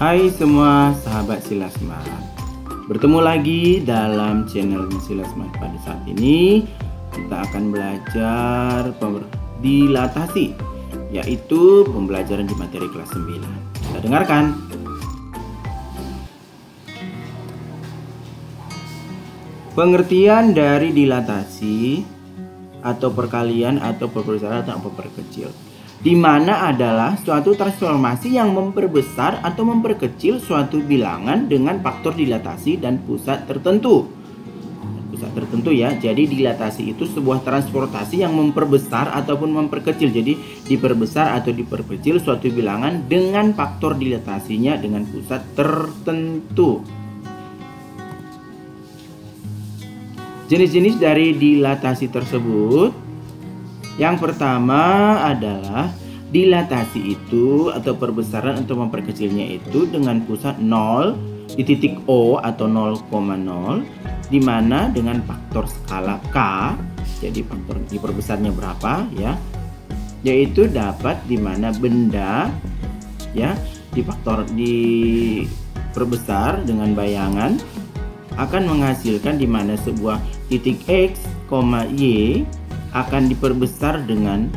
Hai semua sahabat Silasmat, bertemu lagi dalam channel Silasmat. Pada saat ini kita akan belajar dilatasi, yaitu pembelajaran di materi kelas 9. Kita dengarkan. Pengertian dari dilatasi atau perkalian atau perbesar atau memperkecil, di mana adalah suatu transformasi yang memperbesar atau memperkecil suatu bilangan dengan faktor dilatasi dan pusat tertentu. Pusat tertentu ya. Jadi dilatasi itu sebuah transportasi yang memperbesar ataupun memperkecil. Jadi diperbesar atau diperkecil suatu bilangan dengan faktor dilatasinya dengan pusat tertentu. Jenis-jenis dari dilatasi tersebut, yang pertama adalah dilatasi itu atau perbesaran atau memperkecilnya itu dengan pusat 0 di titik O atau 0,0, di mana dengan faktor skala K. Jadi faktor diperbesarnya berapa ya? Yaitu dapat di mana benda ya diperbesar dengan bayangan akan menghasilkan di mana sebuah titik X, Y akan diperbesar dengan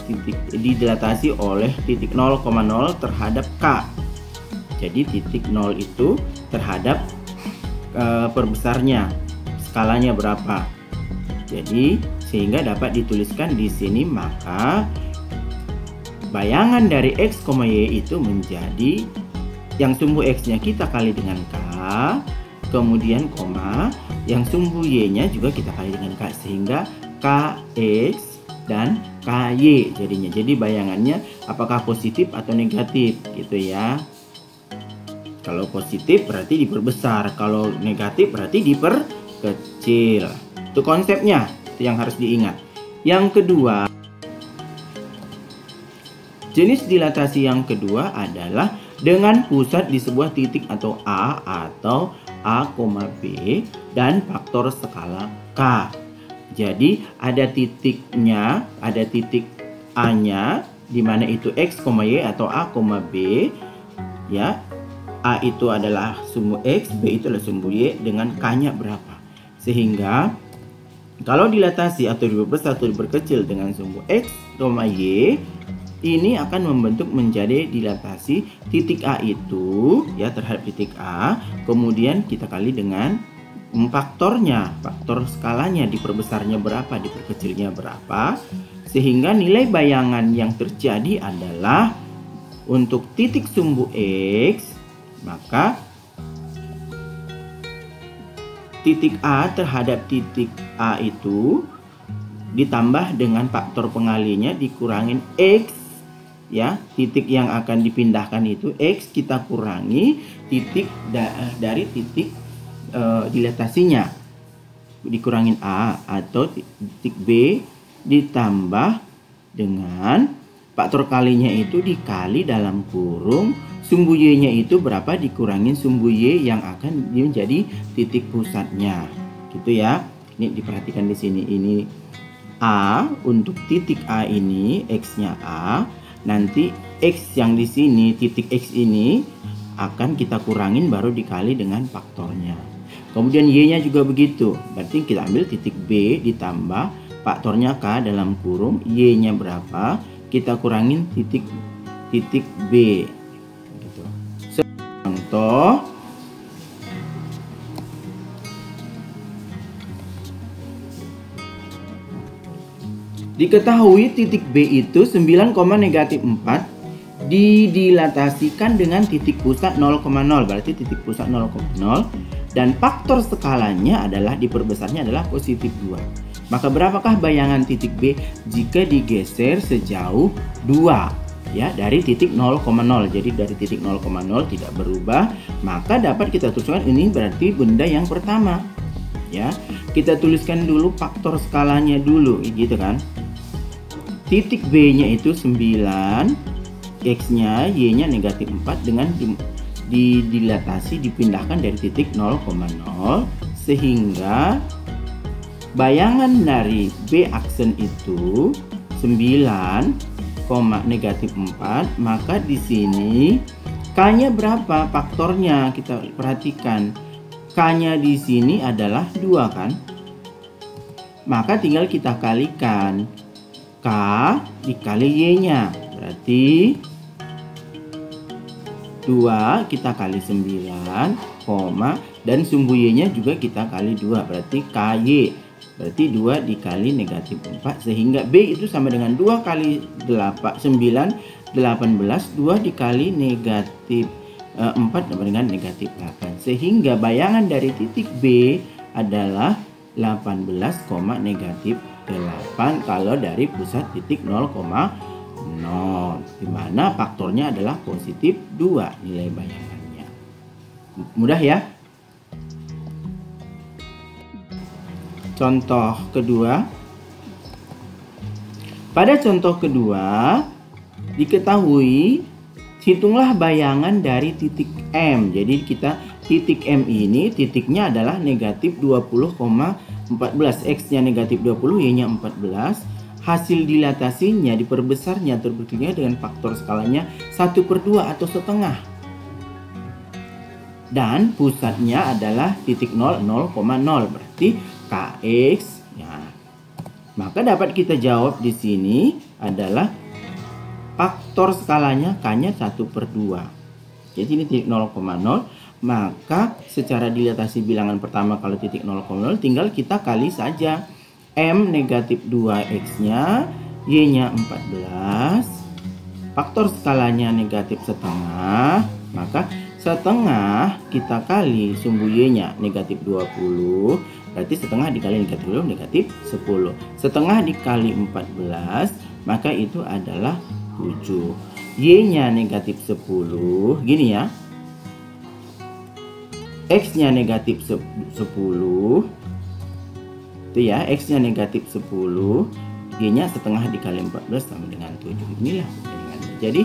titik dilatasi oleh titik 0,0 terhadap K. Jadi titik 0 itu terhadap perbesarnya, skalanya berapa. Jadi sehingga dapat dituliskan di sini, maka bayangan dari X, Y itu menjadi yang sumbu X-nya kita kali dengan K, kemudian koma, yang sumbu Y-nya juga kita kali dengan K, sehingga KX dan KY jadinya. Jadi bayangannya apakah positif atau negatif gitu ya. Kalau positif berarti diperbesar, kalau negatif berarti diperkecil. Itu konsepnya, itu yang harus diingat. Yang kedua, jenis dilatasi yang kedua adalah dengan pusat di sebuah titik atau A atau A, B dan faktor skala K. Jadi ada titiknya, ada titik A-nya di mana itu X, Y atau A, B ya. A itu adalah sumbu X, B itu adalah sumbu Y dengan K-nya berapa. Sehingga kalau dilatasi atau diperbesar atau diperkecil dengan sumbu X, Y, ini akan membentuk menjadi dilatasi titik A itu ya terhadap titik A, kemudian kita kali dengan faktornya, faktor skalanya, diperbesarnya berapa, diperkecilnya berapa, sehingga nilai bayangan yang terjadi adalah untuk titik sumbu X, maka titik A terhadap titik A itu ditambah dengan faktor pengalinya dikurangin X ya, titik yang akan dipindahkan itu X, kita kurangi titik dari titik dilatasinya, dikurangin A, atau titik B ditambah dengan faktor kalinya itu dikali dalam kurung sumbu Y-nya itu berapa dikurangin sumbu Y yang akan menjadi titik pusatnya gitu ya. Ini diperhatikan di sini, ini A untuk titik A ini, X-nya A. Nanti X yang di sini, titik X ini akan kita kurangin baru dikali dengan faktornya. Kemudian Y-nya juga begitu. Berarti kita ambil titik B ditambah faktornya K dalam kurung Y-nya berapa, kita kurangin titik B. Gitu. Contoh, diketahui titik B itu 9,-4 didilatasikan dengan titik pusat 0,0, berarti titik pusat 0,0, dan faktor skalanya adalah diperbesarnya adalah positif 2. Maka berapakah bayangan titik B jika digeser sejauh 2 ya dari titik 0,0. Jadi dari titik 0,0 tidak berubah, maka dapat kita tuliskan ini berarti benda yang pertama ya. Kita tuliskan dulu faktor skalanya dulu gitu kan. Titik B-nya itu 9, X-nya, Y-nya negatif 4 dengan dilatasi dipindahkan dari titik 0,0, sehingga bayangan dari B aksen itu 9, negatif 4, maka di sini K-nya berapa? Faktornya kita perhatikan. K-nya di sini adalah 2 kan? Maka tinggal kita kalikan. K dikali Y-nya. Berarti 2 kita kali 9, koma, dan sumbu Y-nya juga kita kali 2. Berarti KY. Berarti 2 dikali negatif 4. Sehingga B itu sama dengan 2 kali 9, 18. 2 dikali negatif 4 sama dengan negatif 8. Sehingga bayangan dari titik B adalah 18, negatif 8 kalau dari pusat titik 0,0, dimana faktornya adalah positif 2 nilai bayangannya. Mudah ya. Contoh kedua. Pada contoh kedua diketahui hitunglah bayangan dari titik M. Jadi kita titik M ini titiknya adalah negatif 20,14. X-nya negatif 20, Y-nya 14. Hasil dilatasinya diperbesarnya terbuktinya dengan faktor skalanya 1/2 atau setengah. Dan pusatnya adalah titik 0, 0,0. Berarti Kx ya. Maka dapat kita jawab di sini adalah faktor skalanya K-nya 1/2. Jadi ini titik 0,0. Maka secara dilatasi bilangan pertama kalau titik 0,0 tinggal kita kali saja. M negatif 2X-nya, Y-nya 14. Faktor skalanya negatif setengah. Maka setengah kita kali sumbu Y-nya negatif 20. Berarti setengah dikali negatif 20, negatif 10. Setengah dikali 14, maka itu adalah 7. Y-nya negatif 10, gini ya. X-nya negatif 10. Itu ya, X-nya negatif 10. Y-nya setengah dikali 14 sama dengan 7. Inilah bayangannya. Jadi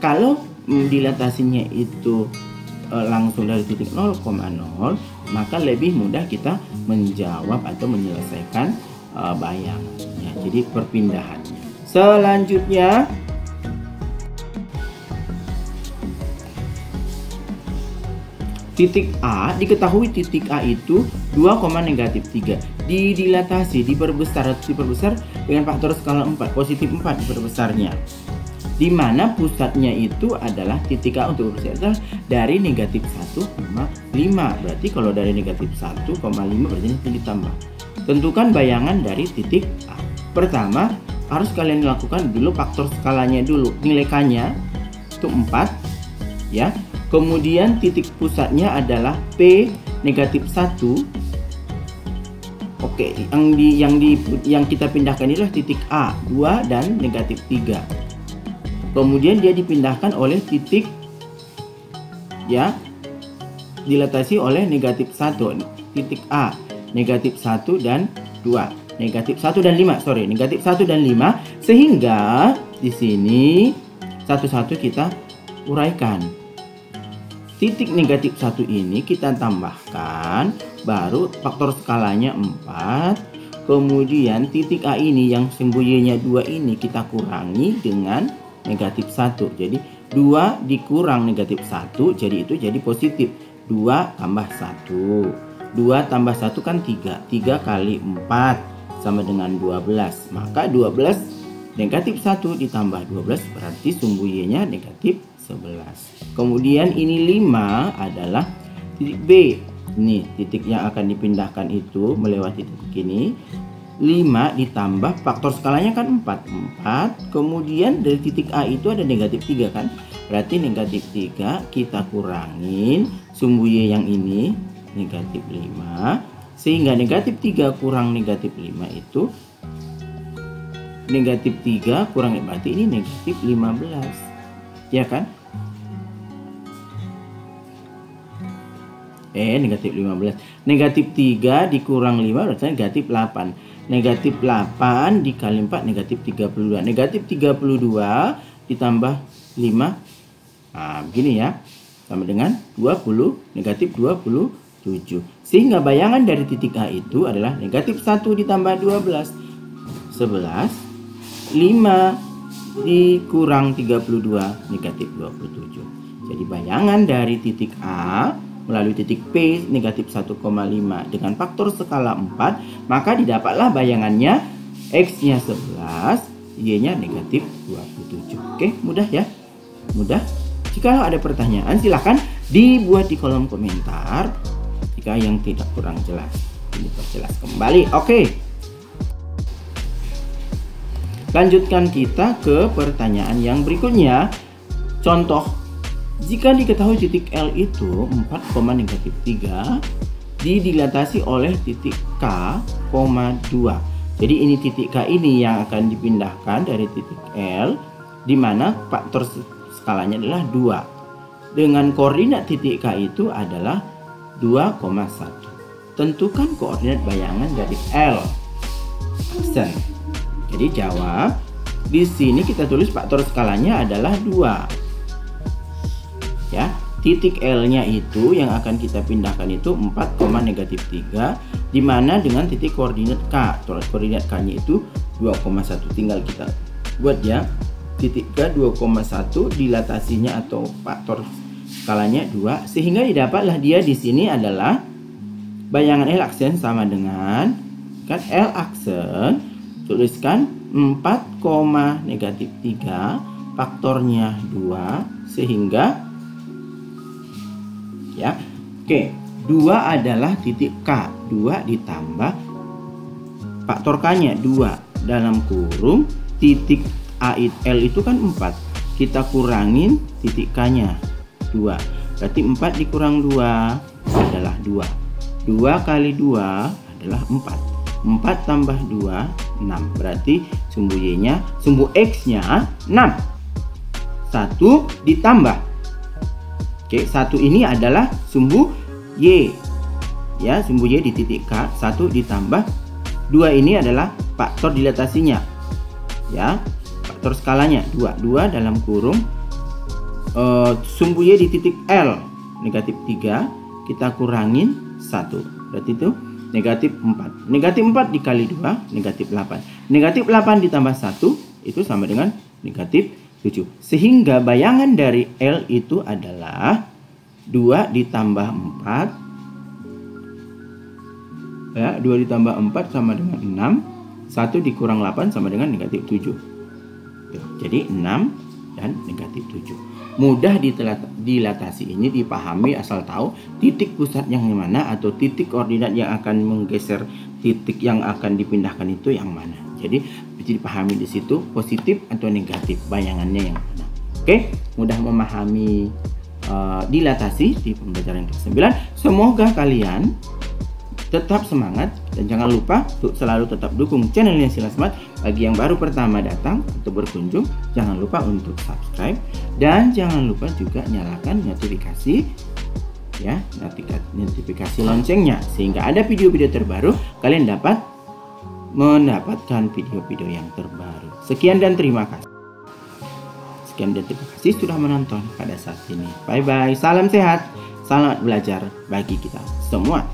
kalau dilatasinya itu langsung dari titik 0,0, maka lebih mudah kita menjawab atau menyelesaikan bayangannya. Jadi perpindahannya. Selanjutnya titik A, diketahui titik A itu 2, negatif 3. Didilatasi, diperbesar dengan faktor skala 4, positif 4 diperbesarnya. Di mana pusatnya itu adalah titik A untuk berbesar dari negatif 1,5. Berarti kalau dari negatif 1,5 berarti ini ditambah. Tentukan bayangan dari titik A. Pertama, harus kalian lakukan dulu faktor skalanya dulu. Nilai K-nya itu 4 ya. Kemudian titik pusatnya adalah P negatif 1. Oke, yang kita pindahkan inilah titik A, 2 dan negatif 3. Kemudian dia dipindahkan oleh titik ya, dilatasi oleh negatif 1. Titik A, negatif 1 dan 2. Negatif 1 dan 5, sorry, negatif 1 dan 5. Sehingga di sini satu-satu kita uraikan. Titik negatif 1 ini kita tambahkan, baru faktor skalanya 4. Kemudian titik A ini yang sumbu Y-nya 2 ini kita kurangi dengan negatif 1. Jadi 2 dikurang negatif 1, jadi itu jadi positif. 2 tambah 1. 2 tambah 1 kan 3. 3 kali 4 sama dengan 12. Maka 12 negatif 1 ditambah 12 berarti sumbu Y-nya negatif 11. Kemudian ini 5 adalah titik B. Ini titik yang akan dipindahkan itu melewati titik ini. 5 ditambah faktor skalanya kan 4. Kemudian dari titik A itu ada negatif 3 kan. Berarti negatif 3 kita kurangin sumbu Y yang ini negatif 5. Sehingga negatif 3 kurang negatif 5 itu negatif 3 kurang, berarti ini negatif 15. Ya kan? Negatif 15. Negatif 3 dikurang 5 berarti negatif 8. Negatif 8 dikali 4 negatif 32. Negatif 32 ditambah 5. Nah, begini ya. Sama dengan 20, negatif 27. Sehingga bayangan dari titik A itu adalah negatif 1 ditambah 12. 11. 5 dikurang 32, negatif 27. Jadi bayangan dari titik A melalui titik P negatif 1,5 dengan faktor skala 4, maka didapatlah bayangannya X-nya 11, Y-nya negatif 27. Oke, mudah ya? Mudah. Jika ada pertanyaan silahkan dibuat di kolom komentar. Jika yang tidak kurang jelas diperjelas kembali. Oke. Lanjutkan kita ke pertanyaan yang berikutnya. Contoh, jika diketahui titik L itu 4,-3 didilatasi oleh titik K, 2. Jadi ini titik K ini yang akan dipindahkan dari titik L, di mana faktor skalanya adalah 2. Dengan koordinat titik K itu adalah 2,1. Tentukan koordinat bayangan dari L. Aksen. Jadi jawab. Di sini kita tulis faktor skalanya adalah 2. Ya, titik L-nya itu yang akan kita pindahkan itu 4,-3, di mana dengan titik koordinat K. Koordinat K-nya itu 2,1. Tinggal kita buat ya. Titik K 2,1, dilatasinya atau faktor skalanya 2, sehingga didapatlah dia di sini adalah bayangan L aksen sama dengan kan L aksen, tuliskan 4,-3, faktornya 2, sehingga ya. Oke, 2 adalah titik K. 2 ditambah faktor K-nya 2 dalam kurung titik L itu kan 4. Kita kurangin titik K-nya 2. Berarti 4 dikurang 2 adalah 2. 2 kali 2 adalah 4. 4 tambah 2 6. Berarti sumbu Y-nya, sumbu X-nya 6. 1 ditambah. Oke, 1 ini adalah sumbu Y. Ya, sumbu Y di titik K. 1 ditambah 2 ini adalah faktor dilatasinya. Ya, faktor skalanya 2. 2 dalam kurung sumbu Y di titik L negatif 3, kita kurangin 1. Berarti itu negatif 4. Negatif 4 dikali 2 negatif 8. Negatif 8 ditambah 1 itu sama dengan negatif 7. Sehingga bayangan dari L itu adalah 2 ditambah 4. Ya, 2 ditambah 4 sama dengan 6. 1 dikurang 8 sama dengan negatif 7. Jadi 6 dan negatif 7. Mudah dilatasi ini dipahami asal tahu titik pusat yang mana atau titik koordinat yang akan menggeser titik yang akan dipindahkan itu yang mana. Jadi dipahami di situ positif atau negatif bayangannya yang mana. Oke, mudah memahami dilatasi di pembelajaran kelas 9. Semoga kalian tetap semangat dan jangan lupa untuk selalu tetap dukung channelnya Sila Smart. Bagi yang baru pertama datang atau berkunjung, jangan lupa untuk subscribe dan jangan lupa juga nyalakan notifikasi ya, notifikasi loncengnya sehingga ada video-video terbaru kalian dapat mendapatkan video-video yang terbaru. Sekian dan terima kasih. Sekian dan terima kasih sudah menonton pada saat ini. Bye bye. Salam sehat. Selamat belajar bagi kita semua.